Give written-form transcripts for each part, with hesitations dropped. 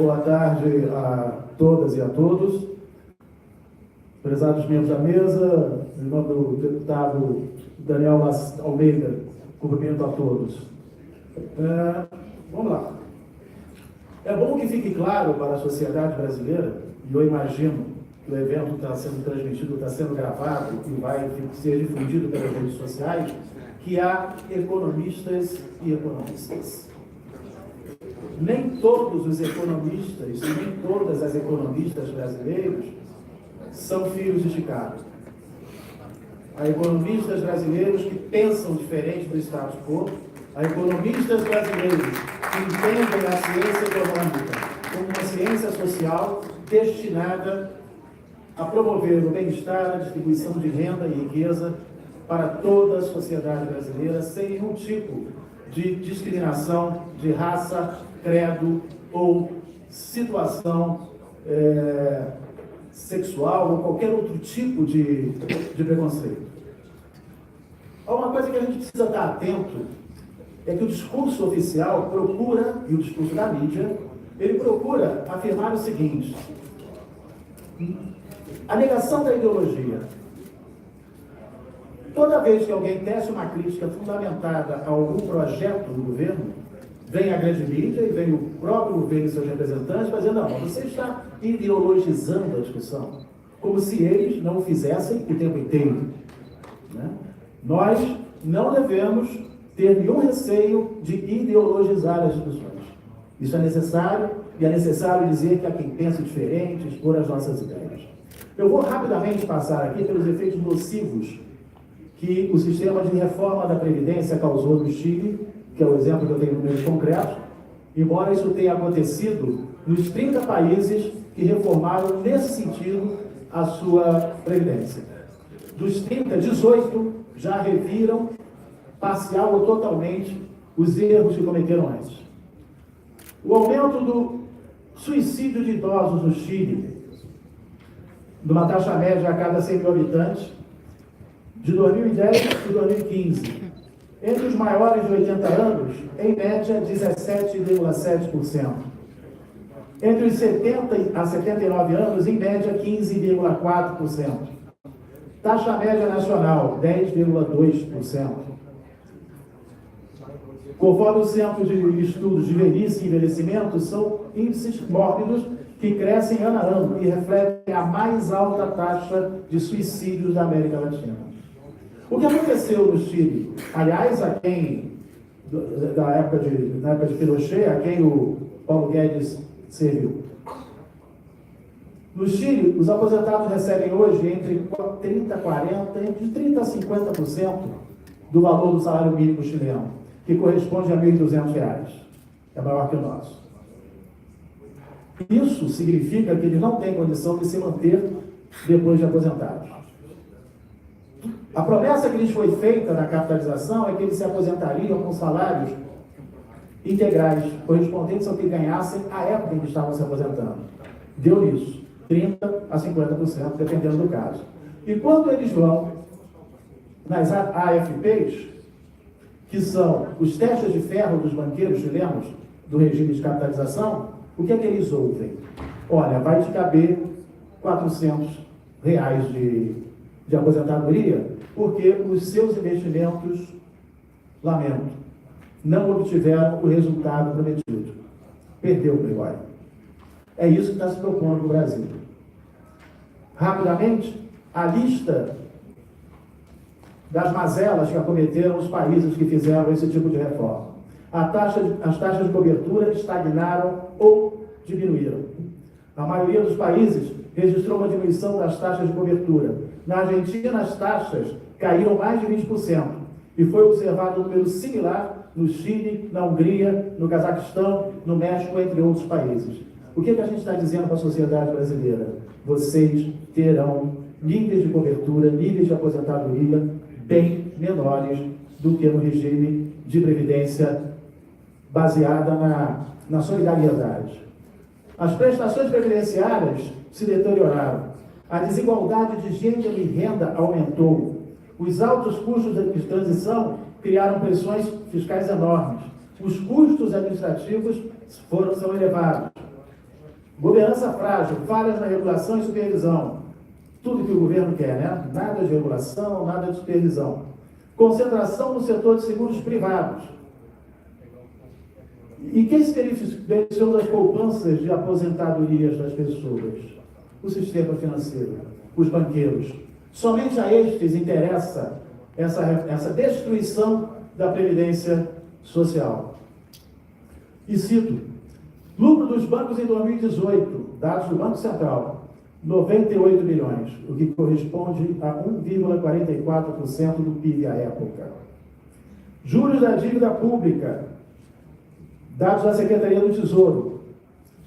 boa tarde a todas e a todos. Prezados membros da mesa, em nome do deputado Daniel Almeida, cumprimento a todos. Vamos lá. É bom que fique claro para a sociedade brasileira, e eu imagino que o evento está sendo transmitido, está sendo gravado e vai ser difundido pelas redes sociais, que há economistas e economistas. Nem todos os economistas, nem todas as economistas brasileiros são filhos de Chicago. Há economistas brasileiros que pensam diferente do status quo, há economistas brasileiros que entendem a ciência econômica como uma ciência social destinada a promover o bem-estar, a distribuição de renda e riqueza para toda a sociedade brasileira, sem nenhum tipo de discriminação de raça, credo ou situação sexual ou qualquer outro tipo de preconceito. Há uma coisa que a gente precisa estar atento, é que o discurso oficial procura, e o discurso da mídia, ele procura afirmar o seguinte: a negação da ideologia. Toda vez que alguém tece uma crítica fundamentada a algum projeto do governo, vem a grande mídia e vem o próprio governo e seus representantes fazendo, não, você está ideologizando a discussão, como se eles não o fizessem o tempo inteiro. Né? Nós não devemos ter nenhum receio de ideologizar as discussões. Isso é necessário, e é necessário dizer que há quem pense diferente, expor as nossas ideias. Eu vou rapidamente passar aqui pelos efeitos nocivos que o sistema de reforma da Previdência causou no Chile, que é o exemplo que eu tenho no meio concreto, embora isso tenha acontecido nos 30 países que reformaram nesse sentido a sua Previdência. Dos 30, 18 já reviram parcial ou totalmente os erros que cometeram antes. O aumento do suicídio de idosos no Chile, de uma taxa média a cada 100 mil habitantes, de 2010 e 2015. Entre os maiores de 80 anos, em média, 17,7%. Entre os 70 a 79 anos, em média, 15,4%. Taxa média nacional, 10,2%. Conforme o Centro de Estudos de Velhice e Envelhecimento, são índices mórbidos que crescem ano a ano e refletem a mais alta taxa de suicídios da América Latina. O que aconteceu no Chile, aliás, na época de Pinochet, a quem o Paulo Guedes serviu. No Chile, os aposentados recebem hoje entre 30% a 40%, entre 30% a 50% do valor do salário mínimo chileno, que corresponde a R$ 1.200. É maior que o nosso. Isso significa que eles não têm condição de se manter depois de aposentados. A promessa que lhes foi feita na capitalização é que eles se aposentariam com salários integrais, correspondentes ao que ganhassem à época em que estavam se aposentando. Deu nisso, 30% a 50%, dependendo do caso. E quando eles vão nas AFPs, que são os testes de ferro dos banqueiros chilenos, do regime de capitalização, o que é que eles ouvem? Olha, vai te caber R$400 de aposentadoria, porque os seus investimentos, lamento, não obtiveram o resultado prometido. Perdeu o Playboy. É isso que está se propondo no Brasil. Rapidamente, a lista das mazelas que acometeram os países que fizeram esse tipo de reforma. As taxas de cobertura estagnaram ou diminuíram. A maioria dos países registrou uma diminuição das taxas de cobertura. Na Argentina, as taxas caíram mais de 20%. E foi observado um número similar no Chile, na Hungria, no Cazaquistão, no México, entre outros países. O que a gente está dizendo para a sociedade brasileira? Vocês terão níveis de cobertura, níveis de aposentadoria bem menores do que no regime de previdência baseada na solidariedade. As prestações previdenciárias se deterioraram. A desigualdade de gênero e renda aumentou. Os altos custos de transição criaram pressões fiscais enormes. Os custos administrativos são elevados. Governança frágil, falhas na regulação e supervisão. Tudo que o governo quer, né? Nada de regulação, nada de supervisão. Concentração no setor de seguros privados. E quem se beneficiou das poupanças de aposentadorias das pessoas? O sistema financeiro, os banqueiros. Somente a estes interessa essa destruição da previdência social. E cito, lucro dos bancos em 2018, dados do Banco Central, 98 bilhões, o que corresponde a 1,44% do PIB à época. Juros da dívida pública, dados da Secretaria do Tesouro,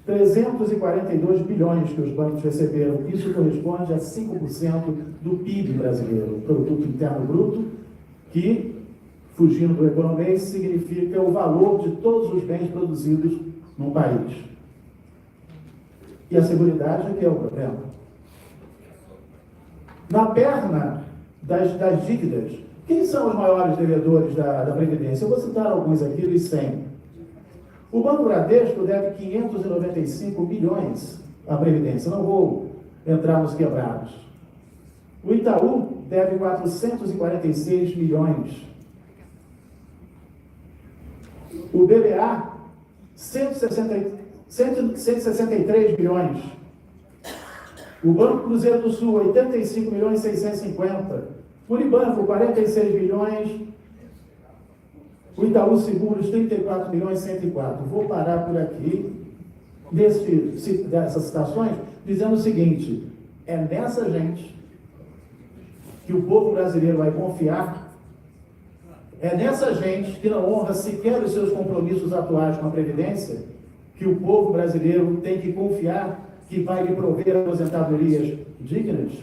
342 bilhões que os bancos receberam. Isso corresponde a 5% do PIB brasileiro, Produto Interno Bruto, que, fugindo do economês, significa o valor de todos os bens produzidos num país. E a seguridade é que é o problema. Na perna das dívidas, quem são os maiores devedores da Previdência? Eu vou citar alguns aqui dos 100. O Banco Bradesco deve 595 milhões à Previdência. Não vou entrar nos quebrados. O Itaú deve 446 milhões. O BBA, 163 milhões. O Banco Cruzeiro do Sul, 85 milhões e 650. Unibanco, 46 milhões. O Itaú Seguros, 34 milhões e 104. Vou parar por aqui, dessas citações, dizendo o seguinte: é nessa gente que o povo brasileiro vai confiar, é nessa gente que não honra sequer os seus compromissos atuais com a Previdência, que o povo brasileiro tem que confiar que vai lhe prover aposentadorias dignas?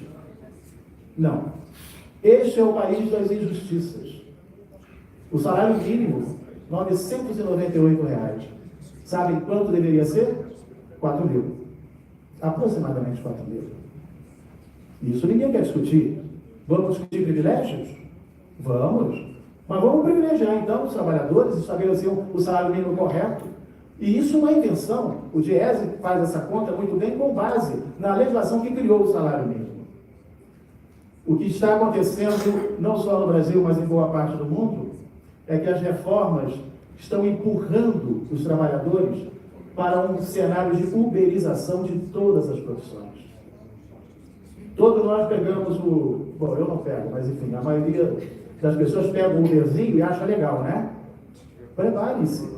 Não. Este é o país das injustiças. O salário mínimo, R$ 998. Sabem quanto deveria ser? 4 mil. Aproximadamente 4 mil. Isso ninguém quer discutir. Vamos discutir privilégios? Vamos. Mas vamos privilegiar, então, os trabalhadores, estabelecer o salário mínimo correto. E isso é uma invenção. O Diese faz essa conta muito bem com base na legislação que criou o salário mínimo. O que está acontecendo, não só no Brasil, mas em boa parte do mundo, é que as reformas estão empurrando os trabalhadores para um cenário de uberização de todas as profissões. Todos nós pegamos bom, eu não pego, mas enfim, a maioria das pessoas pega o Uberzinho e acha legal, né? Prepare-se,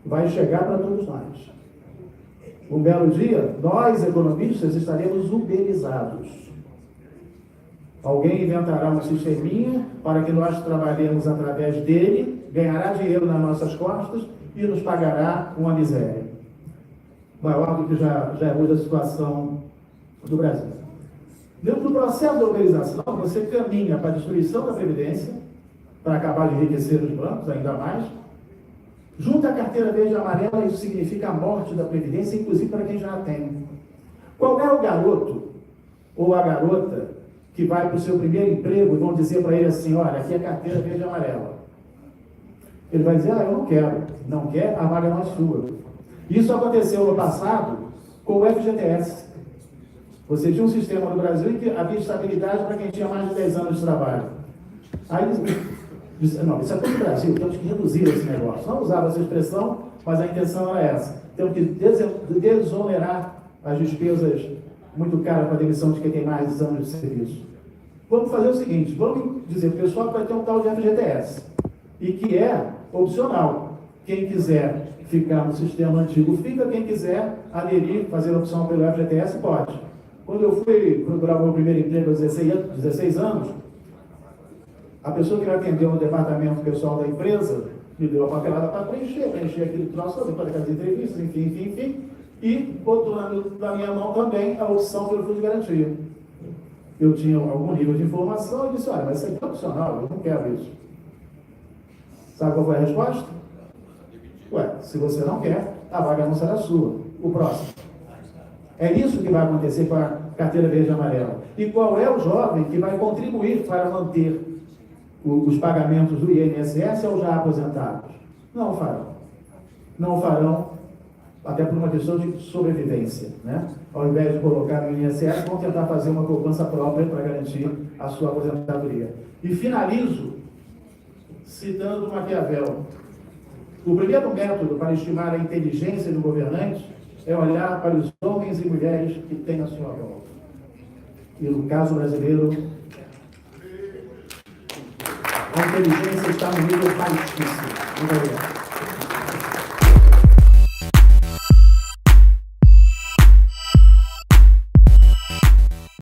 vai chegar para todos nós. Um belo dia, nós, economistas, estaremos uberizados. Alguém inventará um sisteminha para que nós trabalhemos através dele, ganhará dinheiro nas nossas costas e nos pagará uma miséria. Maior do que já é hoje a situação do Brasil. Dentro do processo da uberização, você caminha para a destruição da Previdência, para acabar de enriquecer os bancos ainda mais. Junta a carteira verde e amarela, isso significa a morte da Previdência, inclusive para quem já a tem. Qual é o garoto ou a garota que vai para o seu primeiro emprego e vão dizer para ele assim: olha, aqui é carteira verde e amarela? Ele vai dizer: eu não quero. Não quer, a vaga não é sua. Isso aconteceu no passado com o FGTS. Você tinha um sistema no Brasil em que havia estabilidade para quem tinha mais de 10 anos de trabalho. Aí disse: não, isso é todo o Brasil, temos que reduzir esse negócio. Não usava essa expressão, mas a intenção era essa. Temos que desonerar as despesas muito caras para a demissão de quem tem mais anos de serviço. Vamos fazer o seguinte: vamos dizer para o pessoal que vai ter um tal de FGTS, e que é opcional. Quem quiser ficar no sistema antigo fica, quem quiser aderir, fazer a opção pelo FGTS, pode. Quando eu fui procurar o meu primeiro emprego aos 16 anos, a pessoa que me atendeu no departamento pessoal da empresa me deu a papelada para preencher aquele troço, fazer aquelas entrevistas, enfim, e botou na minha mão também a opção pelo fundo de garantia. Eu tinha algum nível de informação e disse: olha, mas isso aqui é opcional, eu não quero isso. Sabe qual foi a resposta? Ué, se você não quer, a vaga não será sua. O próximo. É isso que vai acontecer com a carteira verde e amarela. E qual é o jovem que vai contribuir para manter os pagamentos do INSS aos já aposentados? Não farão. Não farão até por uma questão de sobrevivência, né? Ao invés de colocar no INSS, vão tentar fazer uma poupança própria para garantir a sua aposentadoria. E finalizo citando Maquiavel. O primeiro método para estimar a inteligência do governante é olhar para os homens e mulheres que tem à sua volta. E no caso brasileiro, a inteligência está no nível baixíssimo. Muito obrigado.